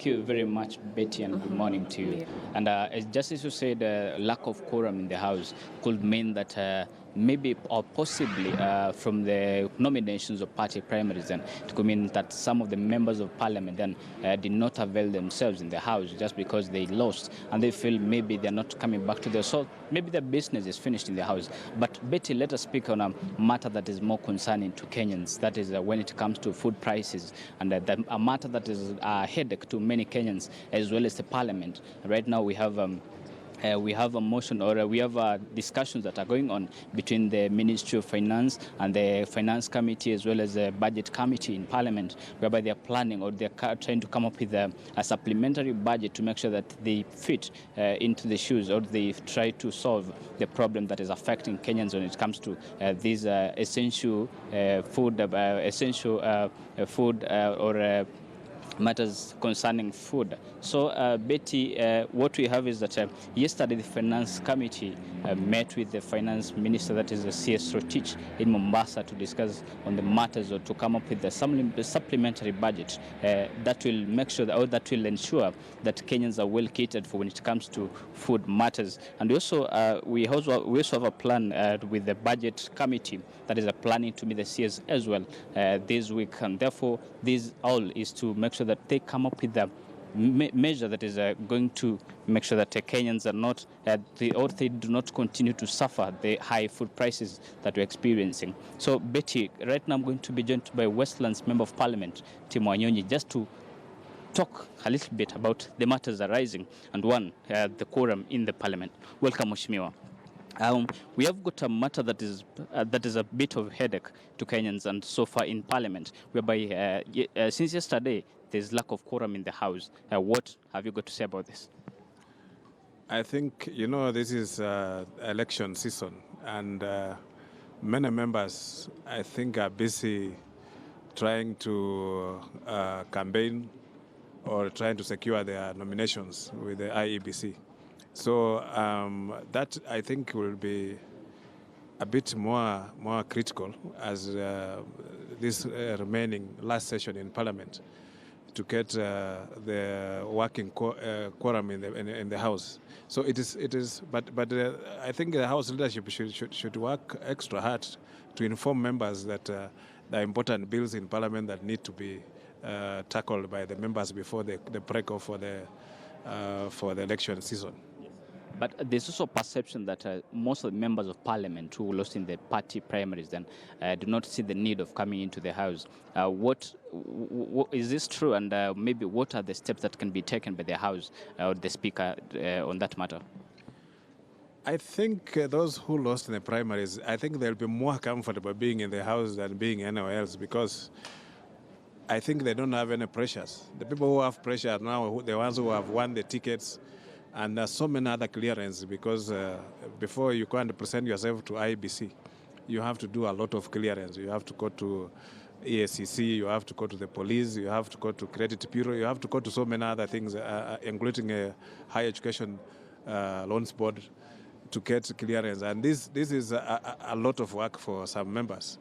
Thank you very much, Betty, and good morning to you. And just as you said, lack of quorum in the House could mean that maybe or possibly from the nominations of party primaries, then it could mean that some of the members of parliament then did not avail themselves in the House just because they lost and they feel maybe they're not coming back to their so maybe their business is finished in the House. But Betty, let us speak on a matter that is more concerning to Kenyans. That is when it comes to food prices, and a matter that is a headache to many Kenyans as well as the parliament. Right now we have a motion, or we have discussions that are going on between the Ministry of Finance and the Finance Committee as well as the Budget Committee in Parliament, whereby they are planning or they are trying to come up with a supplementary budget to make sure that they fit into the shoes, or they try to solve the problem that is affecting Kenyans when it comes to these essential food or matters concerning food. So, Betty, what we have is that yesterday the Finance Committee met with the Finance Minister, that is CS Rotich, in Mombasa to discuss on the matters or to come up with a supplementary budget that will make sure that, or that will ensure that Kenyans are well catered for when it comes to food matters. And we also have a plan with the Budget Committee that is planning to meet the CS as well this week, and therefore this all is to make sure that they come up with a measure that is going to make sure that Kenyans are not, or they do not continue to suffer the high food prices that we're experiencing. So, Betty, right now I'm going to be joined by Westlands Member of Parliament, Tim Wanyonyi, just to talk a little bit about the matters arising, and one, the quorum in the Parliament. Welcome, Mheshimiwa. We have got a matter that is a bit of headache to Kenyans, and so far in Parliament, whereby since yesterday there's lack of quorum in the House. What have you got to say about this? I think, this is election season, and many members, I think, are busy trying to campaign or trying to secure their nominations with the IEBC. So that, I think, will be a bit more critical as this remaining last session in Parliament to get the working quorum in the House. So it is. But I think the House leadership should work extra hard to inform members that there are important bills in Parliament that need to be tackled by the members before the break-off for the election season. But there's also a perception that most of the members of Parliament who lost in the party primaries then do not see the need of coming into the House. What is this true? And maybe what are the steps that can be taken by the House or the Speaker on that matter? I think those who lost in the primaries, I think they'll be more comfortable being in the House than being anywhere else, because I think they don't have any pressures. The people who have pressure now, the ones who have won the tickets, and so many other clearances, because before you can present yourself to IBC, you have to do a lot of clearance. You have to go to EACC, you have to go to the police, you have to go to credit bureau, you have to go to so many other things, including a higher education loans board, to get clearance. And this is a lot of work for some members.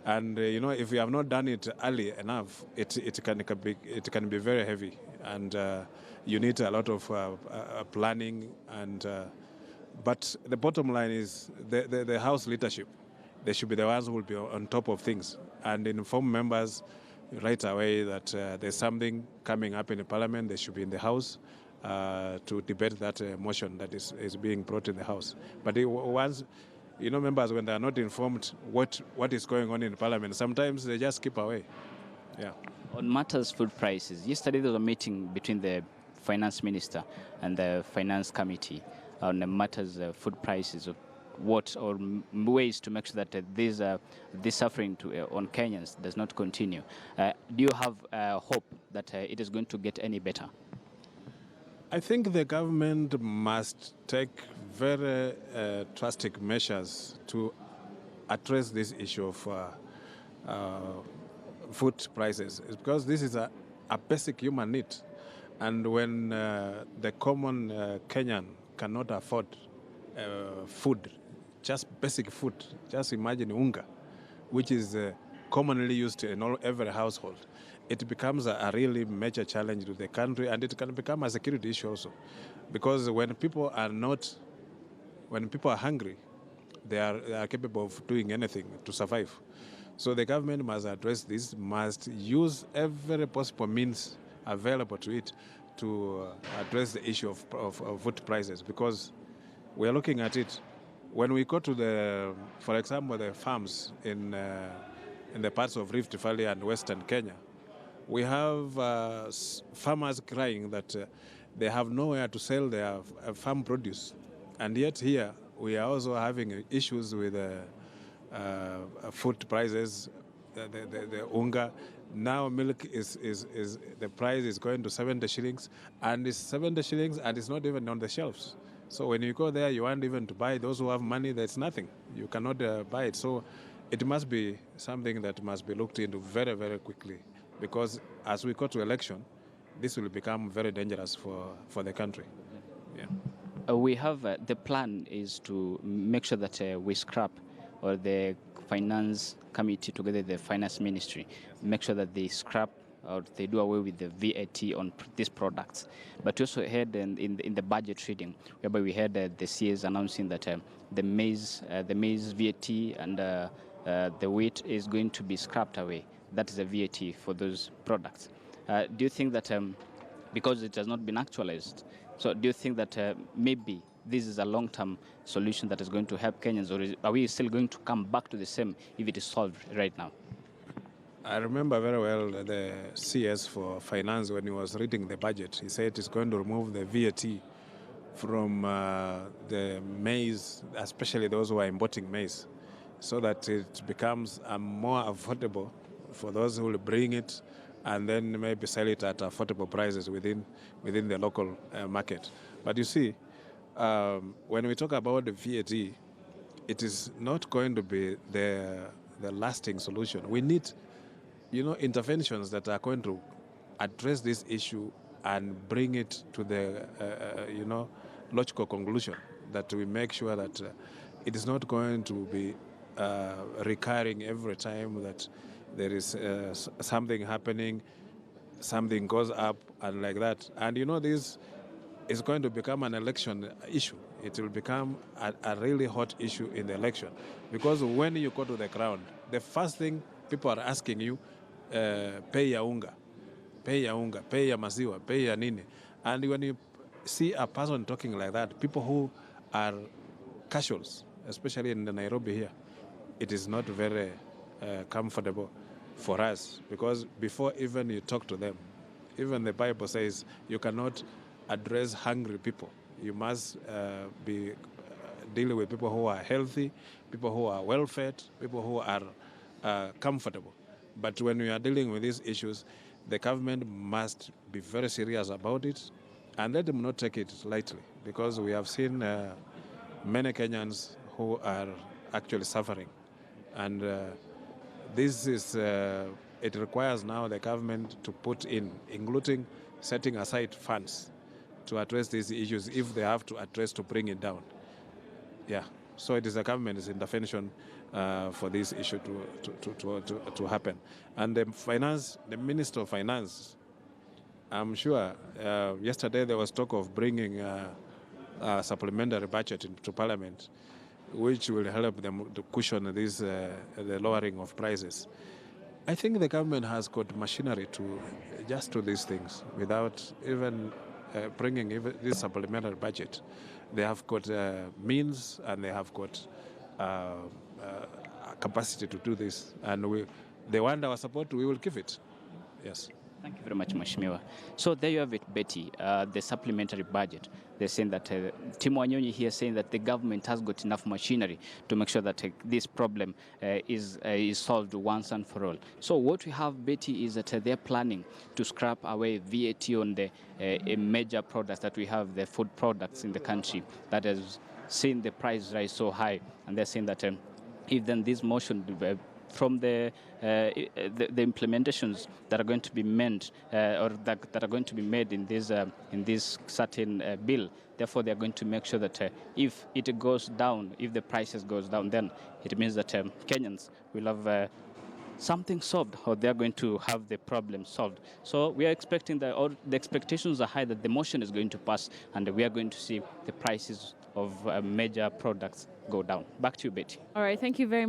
And if you have not done it early enough, it can be very heavy, and you need a lot of planning. And but the bottom line is the House leadership. They should be the ones who will be on top of things and inform members right away that there's something coming up in the Parliament. They should be in the House to debate that motion that is being brought in the House. But once members, when they are not informed what is going on in Parliament, sometimes they just keep away. Yeah. On matters food prices, yesterday there was a meeting between the Finance Minister and the Finance Committee on the matters food prices. What or ways to make sure that this suffering on Kenyans does not continue. Do you have hope that it is going to get any better? I think the government must take very drastic measures to address this issue of food prices. It's because this is a basic human need. And when the common Kenyan cannot afford food, just basic food, just imagine unga, which is commonly used in every household. it becomes a really major challenge to the country, and it can become a security issue also. Because when people are hungry, they are capable of doing anything to survive. So the government must address this, must use every possible means available to it to address the issue of food prices, because we are looking at it. When we go to for example, the farms in the parts of Rift Valley and Western Kenya, we have farmers crying that they have nowhere to sell their farm produce. And yet here, we are also having issues with food prices, the unga. Now milk is the price is going to 70 shillings, and it's 70 shillings and it's not even on the shelves. So when you go there, you want even to buy. Those who have money, there's nothing. You cannot buy it. So it must be something that must be looked into very, very quickly, because as we go to election, this will become very dangerous for the country. Yeah. We have the plan is to make sure that we scrap, or the finance committee together with the finance ministry, make sure that they scrap or they do away with the VAT on these products. But we also heard in the budget reading, whereby we heard the CS announcing that the maize VAT and the wheat is going to be scrapped away. That is a VAT for those products. Do you think that because it has not been actualized, so do you think that maybe this is a long-term solution that is going to help Kenyans, or are we still going to come back to the same if it is solved right now? I remember very well the CS for finance, when he was reading the budget, he said he's going to remove the VAT from the maize, especially those who are importing maize, so that it becomes more affordable for those who will bring it and then maybe sell it at affordable prices within the local market. But you see, when we talk about the VAT, it is not going to be the lasting solution. We need, interventions that are going to address this issue and bring it to the, logical conclusion, that we make sure that it is not going to be recurring every time that there is something happening, something goes up and like that. And this is going to become an election issue. It will become a really hot issue in the election, because when you go to the ground, the first thing people are asking you, pay ya unga, pay ya unga, pay ya maziwa, pay ya nini. And when you see a person talking like that, people who are casuals, especially in Nairobi here, it is not very comfortable for us, because before even you talk to them, even the Bible says you cannot address hungry people. You must be dealing with people who are healthy, people who are well-fed, people who are comfortable. But when we are dealing with these issues, the government must be very serious about it and let them not take it lightly, because we have seen many Kenyans who are actually suffering. And this is, it requires now the government to put in, including setting aside funds to address these issues if they have to address to bring it down. Yeah, so it is the government's intervention for this issue to happen. And the Minister of Finance, I'm sure yesterday there was talk of bringing a supplementary budget into Parliament, which will help them to cushion this, the lowering of prices. I think the government has got machinery to just do these things without even bringing even this supplementary budget. They have got means, and they have got capacity to do this. And they want our support, we will give it. Yes. Thank you very much, Mheshimiwa. So there you have it, Betty, the supplementary budget. They're saying that, Tim Wanyonyi here saying that the government has got enough machinery to make sure that this problem is solved once and for all. So what we have, Betty, is that they're planning to scrap away VAT on the major products that we have, the food products in the country that has seen the price rise so high. And they're saying that if then this motion from the implementations that are going to be meant or that are going to be made in this certain bill. Therefore, they are going to make sure that if it goes down, if the prices goes down, then it means that Kenyans will have something solved, or they are going to have the problem solved. So we are expecting that, or the expectations are high that the motion is going to pass, and we are going to see the prices of major products go down. Back to you, Betty. All right, thank you very